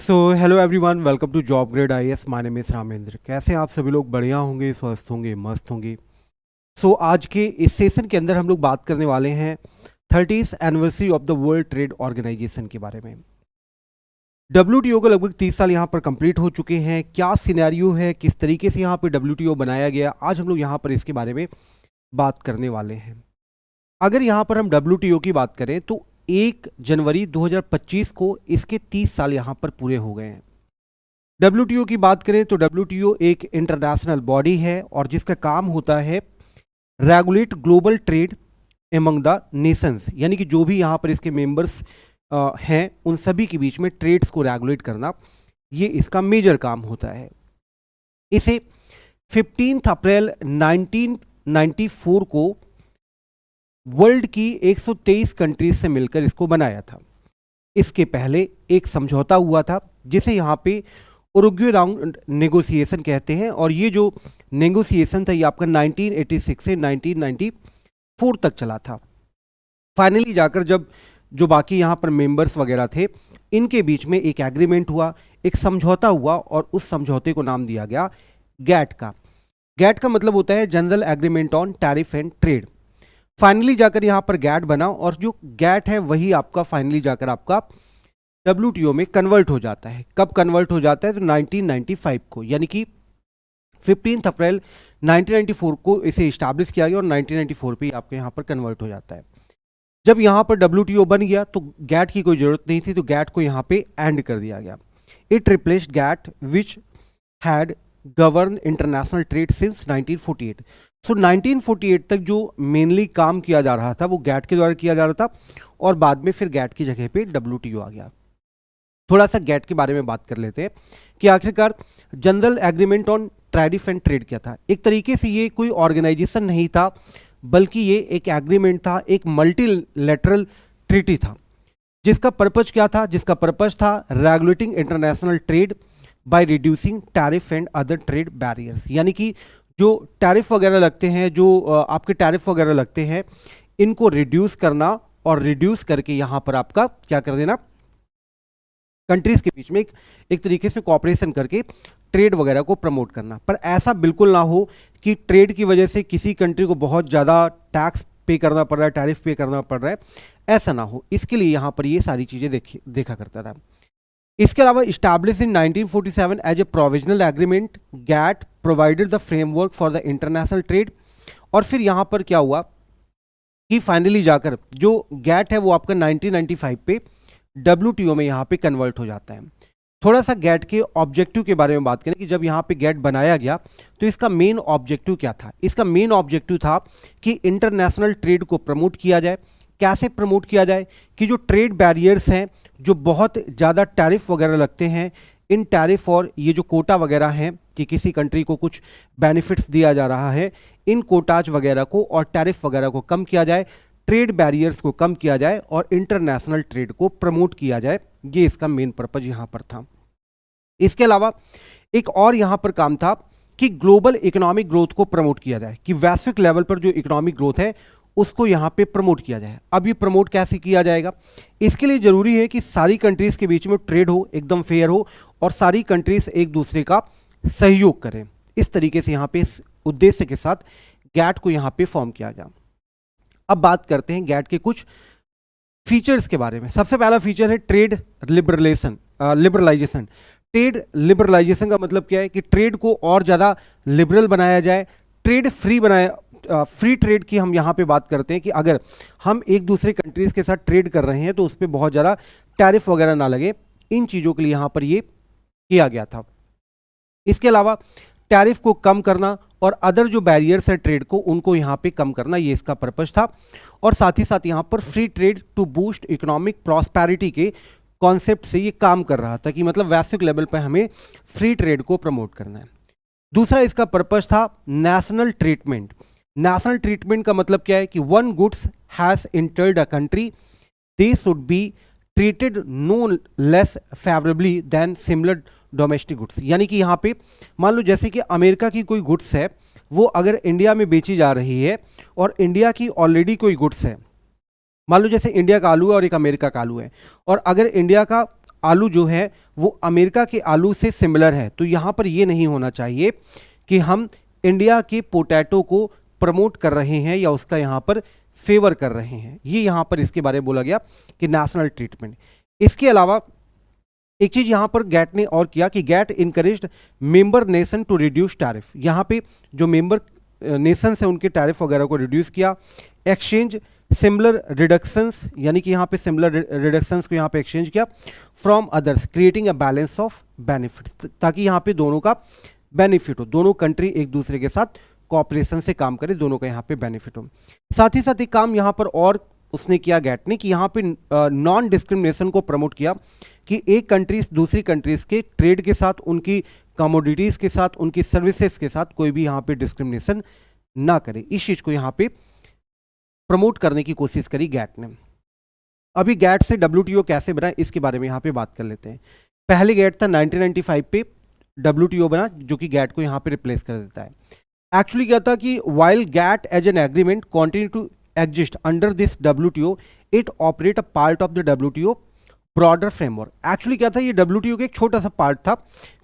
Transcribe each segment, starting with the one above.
So hello everyone, welcome to job grade IAS. My name is Ramendra. कैसे हैं आप सभी लोग? बढ़िया होंगे, स्वस्थ होंगे, मस्त होंगे। सो आज के इस सेशन के अंदर हम लोग बात करने वाले हैं 30th anniversary of the world trade organization के बारे में। डब्ल्यूटीओ को लगभग 30 साल यहाँ पर कंप्लीट हो चुके हैं। क्या सिनेरियो है, किस तरीके से यहाँ पर डब्ल्यूटीओ बनाया गया, आज हम लोग यहाँ पर इसके बारे में बात करने वाले हैं। अगर यहाँ पर हम डब्ल्यूटीओ की बात करें तो 1 जनवरी 2025 को इसके 30 साल यहाँ पर पूरे हो गए हैं। डब्ल्यूटीओ की बात करें तो डब्ल्यूटीओ एक इंटरनेशनल बॉडी है और जिसका काम होता है regulate global trade among the Nations, यानी कि जो भी यहाँ पर इसके मेंबर्स हैं उन सभी के बीच में ट्रेड्स को रेगुलेट करना, ये इसका मेजर काम होता है। इसे 15 अप्रैल 1994 को वर्ल्ड की 123 कंट्रीज से मिलकर इसको बनाया था। इसके पहले एक समझौता हुआ था जिसे यहाँ पे उरुग्वे राउंड नेगोशिएशन कहते हैं, और ये जो नेगोशिएशन था ये आपका 1986 से 1994 तक चला था। फाइनली जाकर जब जो बाकी यहाँ पर मेंबर्स वगैरह थे इनके बीच में एक एग्रीमेंट हुआ, एक समझौता हुआ, और उस समझौते को नाम दिया गया गैट का। गैट का मतलब होता है general agreement on tariff and trade. Finally जाकर यहाँ पर गैट बना और जो गैट है वही आपका फाइनली जाकर आपका डब्ल्यूटीओ में कन्वर्ट हो जाता है। कब कन्वर्ट हो जाता है? तो 1995 को, यानी कि 15 अप्रैल 1994 को इसे इस्टेब्लिश किया गया और 1994 पे आपके यहाँ पर कन्वर्ट हो जाता है। जब यहाँ पर डब्ल्यूटीओ बन गया तो गैट की कोई ज़रूरत नहीं थी, तो गैट को यहाँ पे एंड कर दिया गया। It replaced GATT which had govern international trade since 1948। So 1948 तक जो मेनली काम किया जा रहा था वो गैट के द्वारा किया जा रहा था, और बाद में फिर गैट की जगह पे डब्ल्यूटीओ आ गया। थोड़ा सा गैट के बारे में बात कर लेते हैं कि आखिरकार general agreement on tariff and trade क्या था। एक तरीके से ये कोई ऑर्गेनाइजेशन नहीं था, बल्कि ये एक एग्रीमेंट था, एक मल्टीलैटरल ट्रीटी था। जिसका पर्पज क्या था? जिसका पर्पज था regulating international trade by reducing tariff and other trade barriers, यानी कि जो टैरिफ वगैरह लगते हैं, जो आपके टैरिफ वगैरह लगते हैं, इनको रिड्यूस करना, और रिड्यूस करके यहाँ पर आपका क्या कर देना, कंट्रीज के बीच में एक तरीके से कोऑपरेशन करके ट्रेड वगैरह को प्रमोट करना। पर ऐसा बिल्कुल ना हो कि ट्रेड की वजह से किसी कंट्री को बहुत ज़्यादा टैक्स पे करना पड़ रहा है, टैरिफ पे करना पड़ रहा है, ऐसा ना हो, इसके लिए यहाँ पर ये सारी चीज़ें देखा करता था। इसके अलावा establish in 1947 as a provisional agreement, GATT provided the framework for the international trade. और फिर यहाँ पर क्या हुआ कि फाइनली जाकर जो गैट है वो आपका 1995 पे डब्ल्यूटीओ में यहाँ पे कन्वर्ट हो जाता है। थोड़ा सा गैट के ऑब्जेक्टिव के बारे में बात करें कि जब यहाँ पे गैट बनाया गया तो इसका मेन ऑब्जेक्टिव क्या था। इसका मेन ऑब्जेक्टिव था कि इंटरनेशनल ट्रेड को प्रमोट किया जाए। कैसे प्रमोट किया जाए? कि जो ट्रेड बैरियर्स हैं, जो बहुत ज़्यादा टैरिफ वगैरह लगते हैं, इन टैरिफ और ये जो कोटा वगैरह हैं कि किसी कंट्री को कुछ बेनिफिट्स दिया जा रहा है, इन कोटाज वगैरह को और टैरिफ वगैरह को कम किया जाए, ट्रेड बैरियर्स को कम किया जाए और इंटरनेशनल ट्रेड को प्रमोट किया जाए। ये इसका मेन पर्पज यहाँ पर था। इसके अलावा एक और यहाँ पर काम था कि ग्लोबल इकोनॉमिक ग्रोथ को प्रमोट किया जाए, कि वैश्विक लेवल पर जो इकोनॉमिक ग्रोथ है उसको यहाँ पे प्रमोट किया जाए। अब ये प्रमोट कैसे किया जाएगा? इसके लिए ज़रूरी है कि सारी कंट्रीज़ के बीच में ट्रेड हो, एकदम फेयर हो, और सारी कंट्रीज़ एक दूसरे का सहयोग करें। इस तरीके से यहाँ पे इस उद्देश्य के साथ गैट को यहाँ पे फॉर्म किया गया। अब बात करते हैं गैट के कुछ फीचर्स के बारे में। सबसे पहला फीचर है ट्रेड लिबरलाइजेशन। ट्रेड लिबरलाइजेशन का मतलब क्या है? कि ट्रेड को और ज़्यादा लिबरल बनाया जाए, ट्रेड फ्री ट्रेड की हम यहाँ पे बात करते हैं कि अगर हम एक दूसरे कंट्रीज़ के साथ ट्रेड कर रहे हैं तो उस पर बहुत ज़्यादा टैरिफ वगैरह ना लगे। इन चीज़ों के लिए यहाँ पर ये किया गया था। इसके अलावा टैरिफ को कम करना और अदर जो बैरियर्स है ट्रेड को, उनको यहाँ पे कम करना, ये इसका पर्पस था। और साथ ही साथ यहाँ पर free trade to boost economic prosperity के कॉन्सेप्ट से ये काम कर रहा था, कि मतलब वैश्विक लेवल पर हमें फ्री ट्रेड को प्रमोट करना है। दूसरा इसका पर्पस था नेशनल ट्रीटमेंट। नेशनल ट्रीटमेंट का मतलब क्या है? कि one goods has entered a country, they should be treated no less favourably than similar domestic goods. यानी कि यहाँ पे मान लो जैसे कि अमेरिका की कोई गुड्स है, वो अगर इंडिया में बेची जा रही है और इंडिया की ऑलरेडी कोई गुड्स है, मान लो जैसे इंडिया का आलू है और एक अमेरिका का आलू है, और अगर इंडिया का आलू जो है वो अमेरिका के आलू से सिमिलर है, तो यहाँ पर ये नहीं होना चाहिए कि हम इंडिया के पोटैटो को प्रमोट कर रहे हैं या उसका यहाँ पर फेवर कर रहे हैं। ये यहाँ पर इसके बारे में बोला गया कि नेशनल ट्रीटमेंट। इसके अलावा एक चीज यहां पर गैट ने और किया कि GATT encouraged member nation to reduce tariff. यहां पे जो मेंबर नेशन है उनके टैरिफ वगैरह को रिड्यूस किया। एक्सचेंज सिमिलर रिडक्शंस, यानी कि यहां पे सिमिलर रिडक्शंस को यहां पे एक्सचेंज किया from others, creating a balance of benefits, ताकि यहां पे दोनों का बेनिफिट हो, दोनों कंट्री एक दूसरे के साथ कोऑपरेशन से काम करे, दोनों का यहाँ पे बेनिफिट हो। साथ ही साथ एक काम यहाँ पर और उसने किया गैट ने कि यहाँ पे नॉन डिस्क्रिमिनेशन को प्रमोट किया कि एक कंट्रीज दूसरी कंट्रीज के ट्रेड के साथ, उनकी कमोडिटीज के साथ, उनकी सर्विसेज के साथ कोई भी यहाँ पे डिस्क्रिमिनेशन ना करे। इस चीज को यहाँ पे प्रमोट करने की कोशिश करी गैट ने। अभी गैट से WTO कैसे बना इसके बारे में यहाँ पे बात कर लेते हैं। पहले गैट था 1995 पे WTO बना, जो कि गैट को यहाँ पे रिप्लेस कर देता है। एक्चुअली क्या था कि while GATT as an agreement continue to exist under this WTO, it operate a part of the WTO broader framework. Actually क्या था, ये WTO का एक छोटा सा पार्ट था,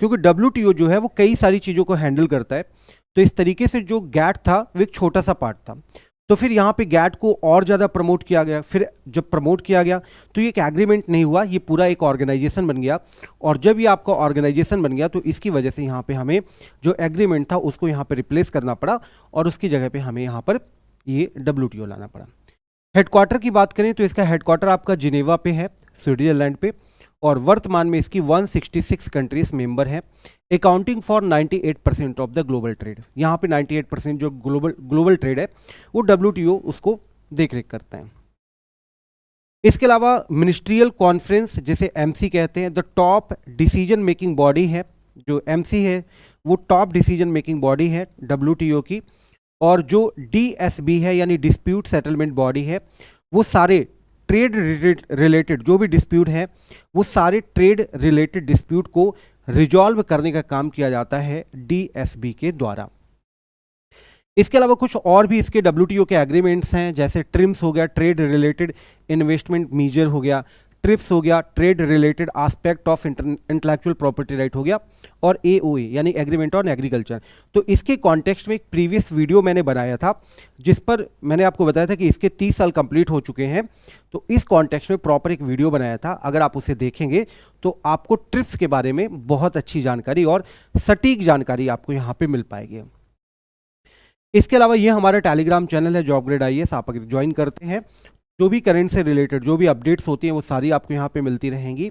क्योंकि WTO जो है वो कई सारी चीज़ों को हैंडल करता है, तो इस तरीके से जो गैट था वो एक छोटा सा पार्ट था। तो फिर यहाँ पे गैट को और ज़्यादा प्रमोट किया गया। फिर जब प्रमोट किया गया तो ये एक एग्रीमेंट नहीं हुआ, ये पूरा एक ऑर्गेनाइजेशन बन गया। और जब ये आपका ऑर्गेनाइजेशन बन गया तो इसकी वजह से यहाँ पे हमें जो एग्रीमेंट था उसको यहाँ पे रिप्लेस करना पड़ा और उसकी जगह पे हमें यहाँ पर ये WTO लाना पड़ा। हेडक्वार्टर की बात करें तो इसका हेडक्वार्टर आपका जिनेवा पे है, स्विट्जरलैंड पे, और वर्तमान में इसकी 166 कंट्रीज मेंबर हैं, accounting for 98% of the global trade. यहाँ पे 98% जो ग्लोबल ट्रेड है वो WTO उसको देख रेख करता है। इसके अलावा मिनिस्ट्रियल कॉन्फ्रेंस, जिसे MC कहते हैं, the top decision making body है। जो MC है वो टॉप डिसीजन मेकिंग बॉडी है WTO की। और जो DSB है यानी डिस्प्यूट सेटलमेंट बॉडी है, वो सारे ट्रेड रिलेटेड जो भी डिस्प्यूट है वो सारे ट्रेड रिलेटेड डिस्प्यूट को रिजॉल्व करने का काम किया जाता है DSB के द्वारा। इसके अलावा कुछ और भी इसके WTO के एग्रीमेंट्स हैं, जैसे ट्रिम्स हो गया, ट्रेड रिलेटेड इन्वेस्टमेंट मीजर हो गया, ट्रिप्स हो गया, trade related aspect of intellectual property right हो गया, और AOA यानी एग्रीमेंट ऑन एग्रीकल्चर। तो इसके कॉन्टेक्स्ट में एक प्रीवियस वीडियो मैंने बनाया था जिस पर मैंने आपको बताया था कि इसके 30 साल कंप्लीट हो चुके हैं। तो इस कॉन्टेक्स्ट में प्रॉपर एक वीडियो बनाया था, अगर आप उसे देखेंगे तो आपको ट्रिप्स के बारे में बहुत अच्छी जानकारी और सटीक जानकारी आपको यहाँ पे मिल पाएगी। इसके अलावा ये हमारा टेलीग्राम चैनल है जॉब ग्रेड IAS, आप अगर ज्वाइन करते हैं जो भी करंट से रिलेटेड जो भी अपडेट्स होती हैं वो सारी आपको यहाँ पे मिलती रहेंगी,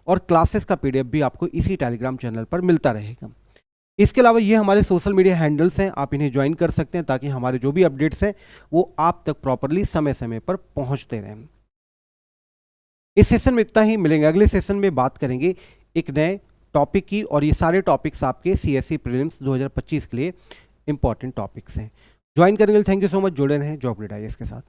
और क्लासेस का PDF भी आपको इसी टेलीग्राम चैनल पर मिलता रहेगा। इसके अलावा ये हमारे सोशल मीडिया हैंडल्स हैं, आप इन्हें ज्वाइन कर सकते हैं ताकि हमारे जो भी अपडेट्स हैं वो आप तक प्रॉपरली समय समय पर पहुँचते रहें। इस सेशन में इतना ही, मिलेंगे अगले सेशन में, बात करेंगे एक नए टॉपिक की, और ये सारे टॉपिक्स आपके CSE प्रीलिम्स 2025 के लिए इंपॉर्टेंट टॉपिक्स हैं। ज्वाइन करने के लिए थैंक यू सो मच, जुड़े रहें जॉब ग्रेड IAS के साथ।